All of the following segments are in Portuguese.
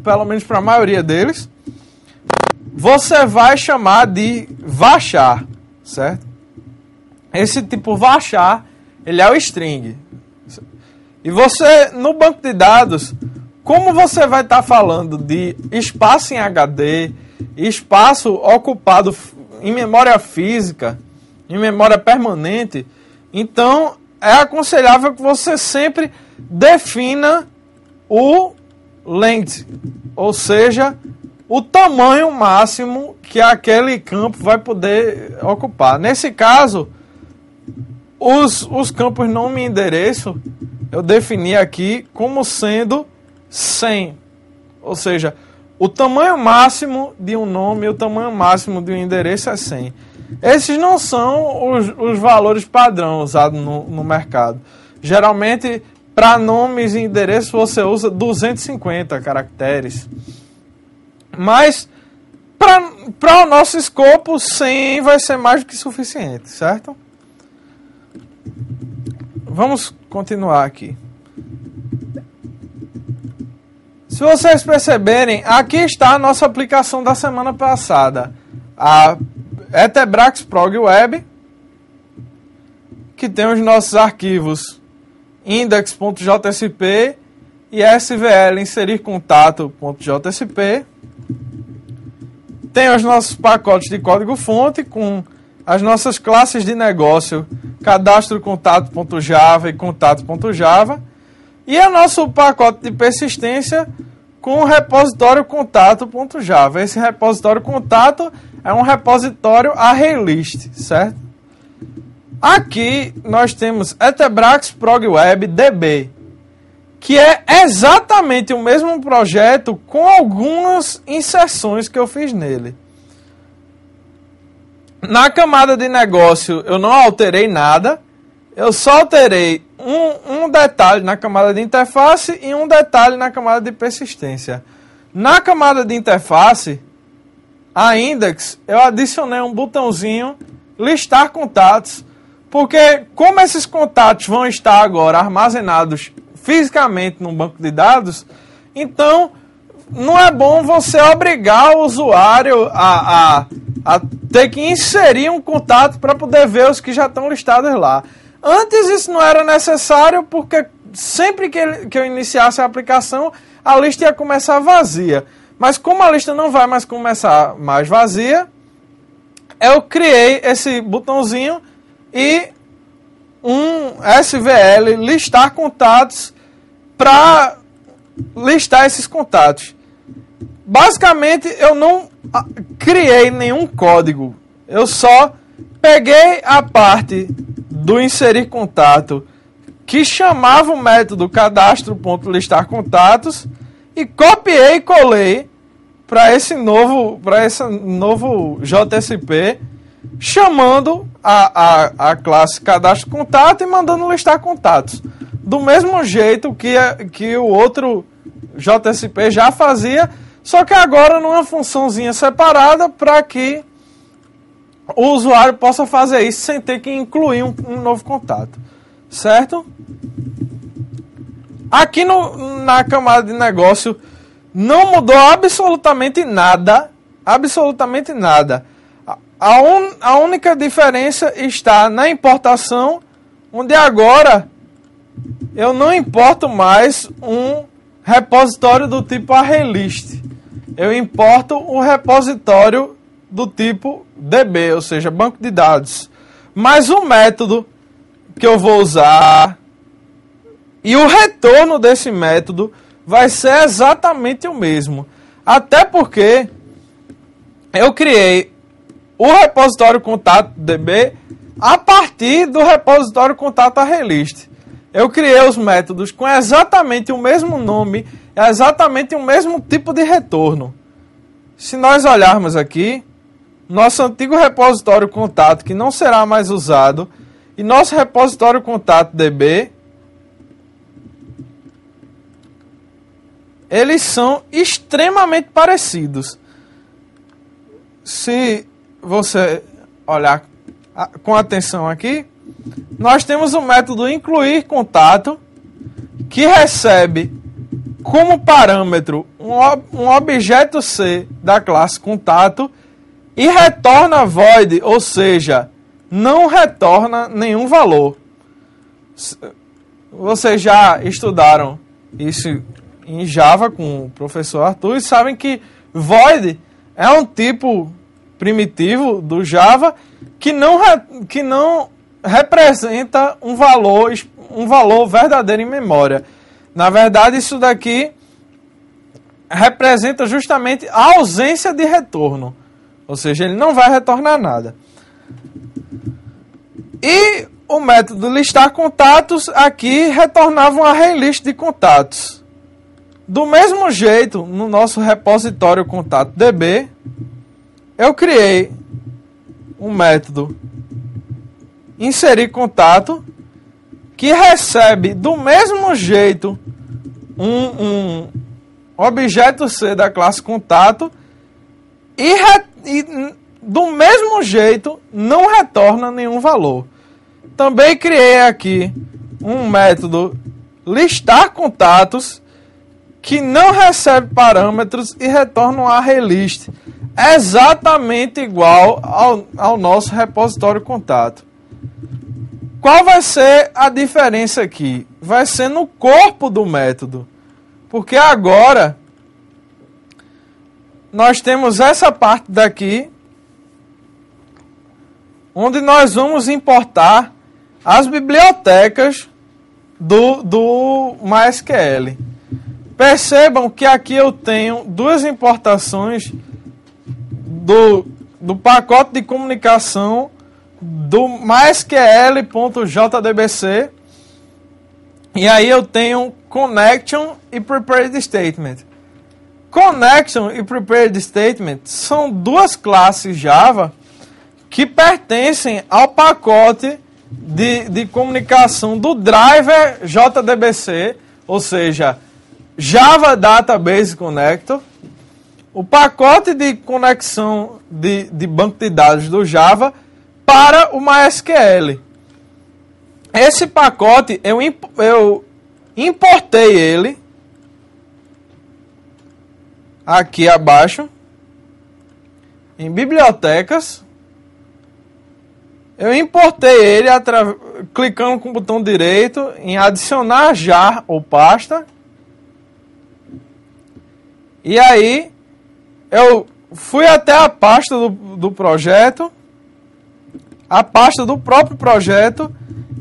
pelo menos para a maioria deles, você vai chamar de varchar, certo? Esse tipo varchar, ele é o string. E você, no banco de dados, como você vai estar falando de espaço em HD, espaço ocupado em memória física, em memória permanente, então é aconselhável que você sempre defina o length, ou seja, o tamanho máximo que aquele campo vai poder ocupar. Nesse caso, os campos nome e endereço eu defini aqui como sendo 100, ou seja, o tamanho máximo de um nome e o tamanho máximo de um endereço é 100. Esses não são os valores padrão usados no mercado. Geralmente, para nomes e endereços, você usa 250 caracteres. Mas, para o nosso escopo, 100 vai ser mais do que suficiente, certo? Vamos continuar aqui. Se vocês perceberem, aqui está a nossa aplicação da semana passada. A Etebrax Prog Web, que tem os nossos arquivos index.jsp e svl inserir contato.jsp. Tem os nossos pacotes de código-fonte com as nossas classes de negócio cadastro contato.java e contato.java. E o nosso pacote de persistência com o repositório contato.java. Esse repositório contato é um repositório ArrayList, certo? Aqui nós temos Etebrax Prog Web DB, que é exatamente o mesmo projeto com algumas inserções que eu fiz nele. Na camada de negócio eu não alterei nada, eu só alterei um detalhe na camada de interface e um detalhe na camada de persistência. Na camada de interface, a index, eu adicionei um botãozinho listar contatos, porque como esses contatos vão estar agora armazenados fisicamente no banco de dados, então não é bom você obrigar o usuário a ter que inserir um contato para poder ver os que já estão listados lá. Antes isso não era necessário, porque sempre que eu iniciasse a aplicação, a lista ia começar vazia. Mas como a lista não vai mais começar mais vazia, eu criei esse botãozinho e um SVL listar contatos para listar esses contatos. Basicamente, eu não criei nenhum código. Eu só peguei a parte do inserir contato que chamava o método cadastro.listarcontatos e copiei e colei para esse novo JSP, chamando a classe cadastro contato e mandando listar contatos. Do mesmo jeito que o outro JSP já fazia, só que agora numa funçãozinha separada para que o usuário possa fazer isso sem ter que incluir um novo contato, certo? Aqui na camada de negócio não mudou absolutamente nada, A única diferença está na importação, onde agora eu não importo mais um repositório do tipo ArrayList. Eu importo um repositório do tipo DB, ou seja, banco de dados. Mas o método que eu vou usar e o retorno desse método vai ser exatamente o mesmo. Até porque eu criei o repositório contato DB a partir do repositório contato ArrayList. Eu criei os métodos com exatamente o mesmo nome, exatamente o mesmo tipo de retorno. Se nós olharmos aqui, nosso antigo repositório contato, que não será mais usado, e nosso repositório contato DB, eles são extremamente parecidos. Se você olhar com atenção aqui, nós temos o método incluir contato, que recebe como parâmetro um objeto C da classe contato e retorna void, ou seja, não retorna nenhum valor. Vocês já estudaram isso em Java com o professor Arthur e sabem que void é um tipo primitivo do Java que não representa um valor verdadeiro em memória. Na verdade, isso daqui representa justamente a ausência de retorno. Ou seja, ele não vai retornar nada. E o método listar contatos aqui retornava um array list de contatos. Do mesmo jeito, no nosso repositório contato DB, eu criei um método inserir contato que recebe do mesmo jeito um objeto C da classe contato e do mesmo jeito não retorna nenhum valor. Também criei aqui um método listar contatos que não recebe parâmetros e retorna um array list exatamente igual ao nosso repositório contato. Qual vai ser a diferença aqui? Vai ser no corpo do método. Porque agora nós temos essa parte daqui onde nós vamos importar as bibliotecas do MySQL. Percebam que aqui eu tenho duas importações do pacote de comunicação do MySQL.jdbc e aí eu tenho connection e prepared statement. Connection e prepared statement são duas classes Java que pertencem ao pacote de comunicação do driver JDBC, ou seja, Java Database Connector. O pacote de conexão de banco de dados do Java para o MySQL. Esse pacote, eu importei ele aqui abaixo, em bibliotecas. Eu importei ele clicando com o botão direito em adicionar jar ou pasta. E aí, eu fui até a pasta do projeto, a pasta do próprio projeto,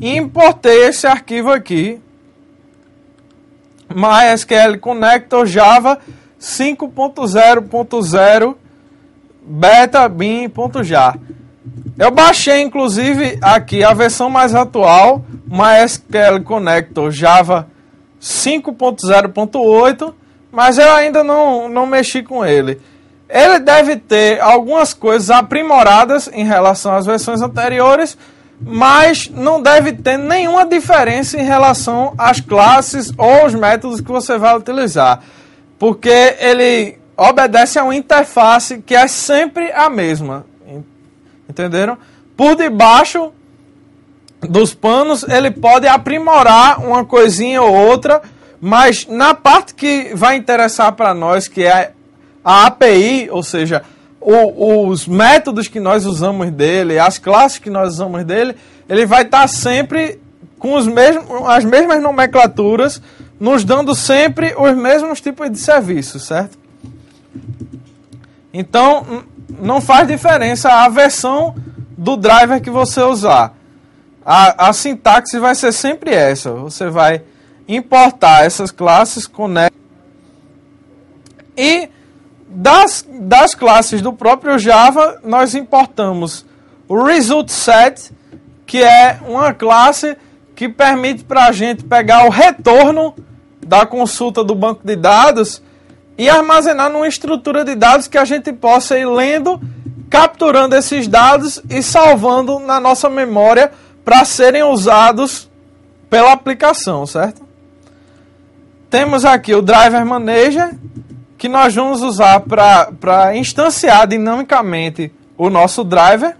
e importei esse arquivo aqui, MySQL Connector Java 5.0.0 beta.bin.jar. Eu baixei, inclusive, aqui a versão mais atual, MySQL Connector Java 5.0.8, mas eu ainda não mexi com ele. Ele deve ter algumas coisas aprimoradas em relação às versões anteriores, mas não deve ter nenhuma diferença em relação às classes ou os métodos que você vai utilizar, porque ele obedece a uma interface que é sempre a mesma. Entenderam? Por debaixo dos panos ele pode aprimorar uma coisinha ou outra, mas na parte que vai interessar para nós, que é a API, ou seja, os métodos que nós usamos dele, as classes que nós usamos dele, ele vai estar sempre com as mesmas nomenclaturas, nos dando sempre os mesmos tipos de serviços, certo? Então, não faz diferença a versão do driver que você usar. A sintaxe vai ser sempre essa. Você vai importar essas classes, connect. E das classes do próprio Java, nós importamos o ResultSet, que é uma classe que permite para a gente pegar o retorno da consulta do banco de dados e armazenar numa estrutura de dados que a gente possa ir lendo, capturando esses dados e salvando na nossa memória para serem usados pela aplicação, certo? Temos aqui o Driver Manager, que nós vamos usar para instanciar dinamicamente o nosso driver.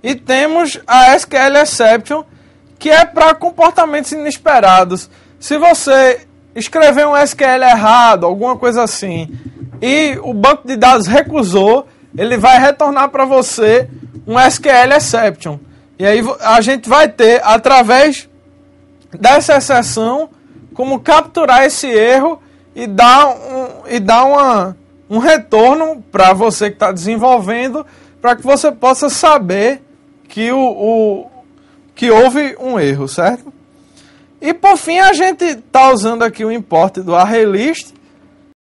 E temos a SQL Exception, que é para comportamentos inesperados. Se você escreveu um SQL errado, alguma coisa assim, e o banco de dados recusou, ele vai retornar para você um SQL exception. E aí a gente vai ter, através dessa exceção, como capturar esse erro e dar um retorno para você que está desenvolvendo, para que você possa saber que, que houve um erro, certo? E por fim a gente está usando aqui o import do ArrayList,